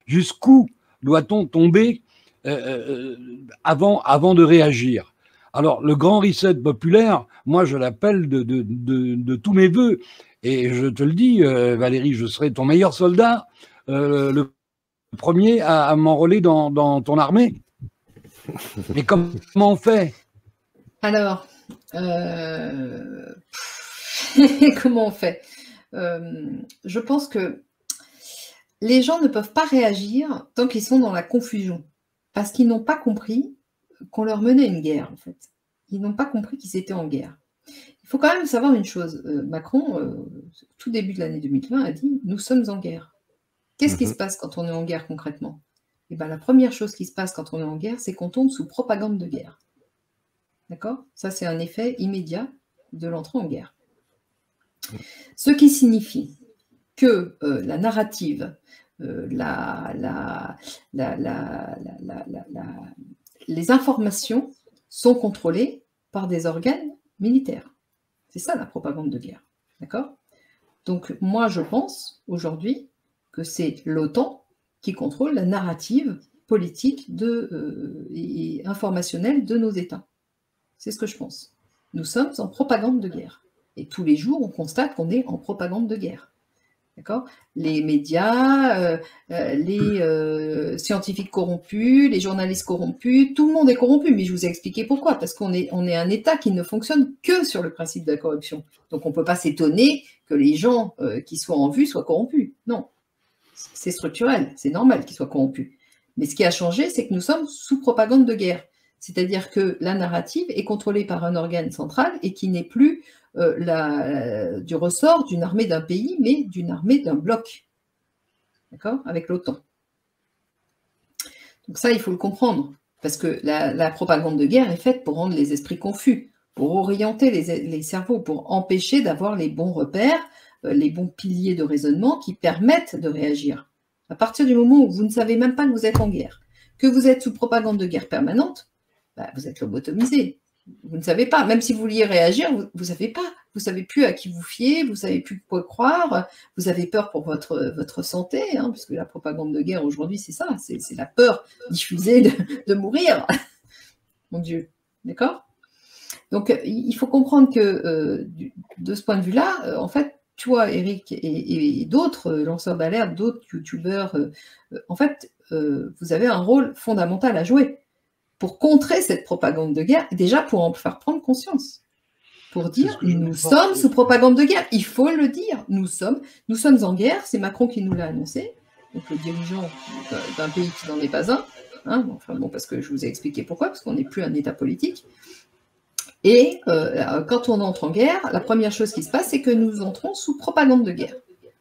Jusqu'où doit-on tomber avant de réagir? Alors, le grand reset populaire, moi, je l'appelle de tous mes voeux. Et je te le dis, Valérie, je serai ton meilleur soldat, le premier à m'enrôler dans ton armée. Mais comment on fait? Alors, comment on fait? Je pense que les gens ne peuvent pas réagir tant qu'ils sont dans la confusion, parce qu'ils n'ont pas compris qu'on leur menait une guerre, en fait. Ils n'ont pas compris qu'ils étaient en guerre. Il faut quand même savoir une chose. Macron, tout début de l'année 2020, a dit « Nous sommes en guerre ». Qu'est-ce qui se passe quand on est en guerre concrètement? Eh bien, la première chose qui se passe quand on est en guerre, c'est qu'on tombe sous propagande de guerre. D'accord? Ça, c'est un effet immédiat de l'entrée en guerre. Ce qui signifie que la narrative, les informations sont contrôlées par des organes militaires. C'est ça la propagande de guerre. D'accord? Donc moi je pense aujourd'hui que c'est l'OTAN qui contrôle la narrative politique et informationnelle de nos États. C'est ce que je pense. Nous sommes en propagande de guerre. Et tous les jours, on constate qu'on est en propagande de guerre. D'accord? Les médias, les scientifiques corrompus, les journalistes corrompus, tout le monde est corrompu. Mais je vous ai expliqué pourquoi. Parce qu'on est un État qui ne fonctionne que sur le principe de la corruption. Donc on ne peut pas s'étonner que les gens qui soient en vue soient corrompus. Non. C'est structurel. C'est normal qu'ils soient corrompus. Mais ce qui a changé, c'est que nous sommes sous propagande de guerre. C'est-à-dire que la narrative est contrôlée par un organe central et qui n'est plus du ressort d'une armée d'un pays, mais d'une armée d'un bloc, d'accord, avec l'OTAN. Donc ça, il faut le comprendre, parce que la propagande de guerre est faite pour rendre les esprits confus, pour orienter les cerveaux, pour empêcher d'avoir les bons repères, les bons piliers de raisonnement qui permettent de réagir. À partir du moment où vous ne savez même pas que vous êtes en guerre, que vous êtes sous propagande de guerre permanente, bah, vous êtes lobotomisé. Vous ne savez pas, même si vous vouliez réagir, vous ne savez pas. Vous ne savez plus à qui vous fier, vous ne savez plus quoi croire, vous avez peur pour votre santé, hein, puisque la propagande de guerre aujourd'hui, c'est ça, c'est la peur diffusée de mourir. Mon Dieu, d'accord? Donc, il faut comprendre que de ce point de vue-là, en fait, toi, Eric, et d'autres lanceurs d'alerte, d'autres youtubeurs, en fait, vous avez un rôle fondamental à jouer pour contrer cette propagande de guerre, déjà pour en faire prendre conscience. Pour dire, nous sommes sous propagande de guerre. Il faut le dire. Nous sommes en guerre. C'est Macron qui nous l'a annoncé. Donc, le dirigeant d'un pays qui n'en est pas un. Hein, enfin, bon, parce que je vous ai expliqué pourquoi, parce qu'on n'est plus un État politique. Et quand on entre en guerre, la première chose qui se passe, c'est que nous entrons sous propagande de guerre.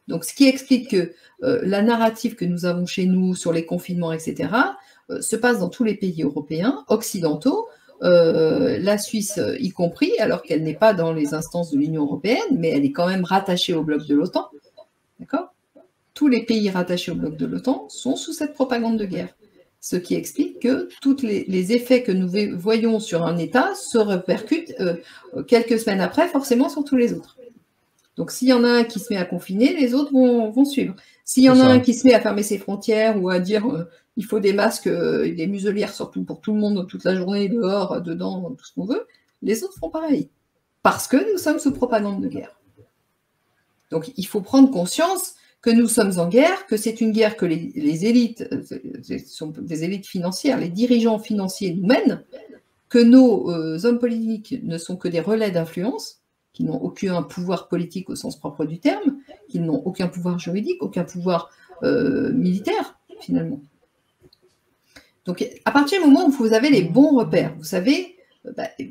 Donc, ce qui explique que la narrative que nous avons chez nous sur les confinements, etc., se passe dans tous les pays européens, occidentaux, la Suisse y compris, alors qu'elle n'est pas dans les instances de l'Union européenne, mais elle est quand même rattachée au bloc de l'OTAN. D'accord? Tous les pays rattachés au bloc de l'OTAN sont sous cette propagande de guerre. Ce qui explique que tous les effets que nous voyons sur un État se répercutent quelques semaines après, forcément, sur tous les autres. Donc, s'il y en a un qui se met à confiner, les autres vont suivre. S'il y en a un qui se met à fermer ses frontières ou à dire il faut des masques, des muselières surtout pour tout le monde toute la journée, dehors, dedans, tout ce qu'on veut, les autres font pareil. Parce que nous sommes sous propagande de guerre. Donc, il faut prendre conscience que nous sommes en guerre, que c'est une guerre que les élites, ce sont des élites financières, les dirigeants financiers nous mènent, que nos hommes politiques ne sont que des relais d'influence, qui n'ont aucun pouvoir politique au sens propre du terme, qui n'ont aucun pouvoir juridique, aucun pouvoir militaire, finalement. Donc, à partir du moment où vous avez les bons repères, vous savez,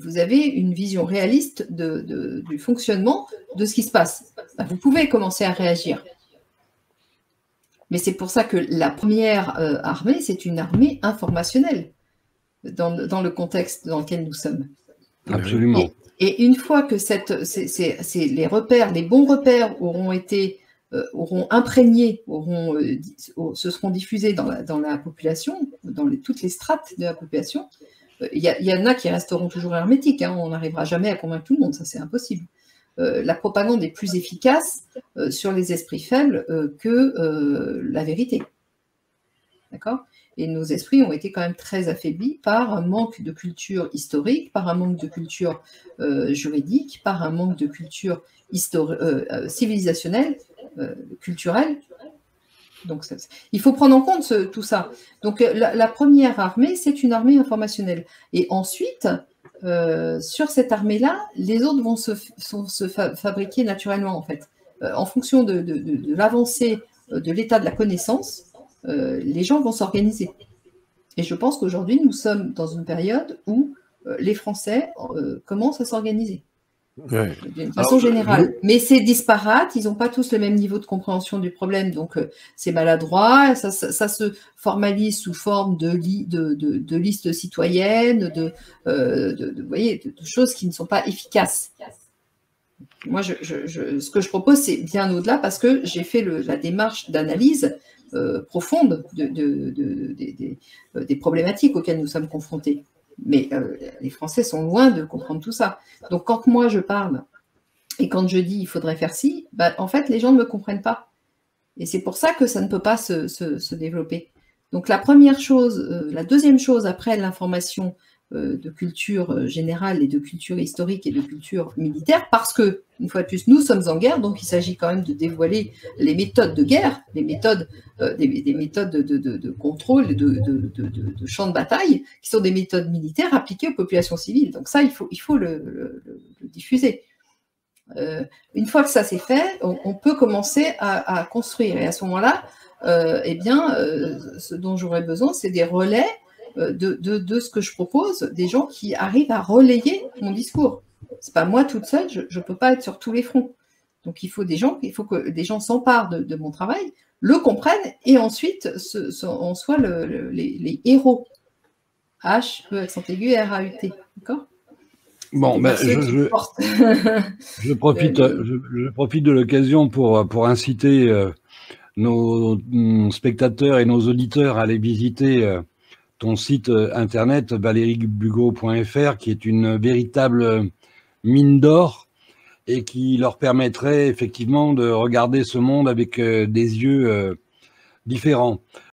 vous avez une vision réaliste du fonctionnement de ce qui se passe. Vous pouvez commencer à réagir. Mais c'est pour ça que la première armée, c'est une armée informationnelle dans le contexte dans lequel nous sommes. Absolument. Et une fois que les repères, les bons repères auront imprégné, se seront diffusés dans la population, dans toutes les strates de la population, il y en a qui resteront toujours hermétiques. Hein, on n'arrivera jamais à convaincre tout le monde, ça c'est impossible. La propagande est plus efficace sur les esprits faibles que la vérité. d'accord? Et nos esprits ont été quand même très affaiblis par un manque de culture historique, par un manque de culture juridique, par un manque de culture civilisationnelle, culturelle. Donc, il faut prendre en compte tout ça. Donc, la première armée, c'est une armée informationnelle. Et ensuite, sur cette armée-là, les autres vont se fabriquer naturellement, en fait. En fonction de l'avancée de l'état de la connaissance, les gens vont s'organiser. Et je pense qu'aujourd'hui, nous sommes dans une période où les Français commencent à s'organiser. Ouais. D'une façon générale. Mais c'est disparate, ils n'ont pas tous le même niveau de compréhension du problème, donc c'est maladroit, ça se formalise sous forme de listes citoyennes, vous voyez, de choses qui ne sont pas efficaces. Moi, ce que je propose, c'est bien au-delà, parce que j'ai fait la démarche d'analyse profonde des problématiques auxquelles nous sommes confrontés. Mais les Français sont loin de comprendre tout ça. Donc, quand moi je parle et quand je dis il faudrait faire ci, bah, en fait, les gens ne me comprennent pas. Et c'est pour ça que ça ne peut pas se développer. Donc, la première chose, la deuxième chose après l'information de culture générale et de culture historique et de culture militaire, parce que, une fois de plus, nous sommes en guerre, donc il s'agit quand même de dévoiler les méthodes de guerre, les méthodes, des méthodes de contrôle, de champ de bataille, qui sont des méthodes militaires appliquées aux populations civiles. Donc ça, il faut le diffuser. Une fois que ça c'est fait, on peut commencer à construire. Et à ce moment-là, eh bien, ce dont j'aurais besoin, c'est des relais de ce que je propose, des gens qui arrivent à relayer mon discours. C'est pas moi toute seule, je ne peux pas être sur tous les fronts. Donc il faut que des gens s'emparent de mon travail, le comprennent et ensuite on soit les héros. H, E, accent aigu, R, A, U, T. D'accord ? Bon, ben, je profite de l'occasion pour inciter nos spectateurs et nos auditeurs à aller visiter ton site internet valériebugot.fr, qui est une véritable mine d'or et qui leur permettrait effectivement de regarder ce monde avec des yeux différents.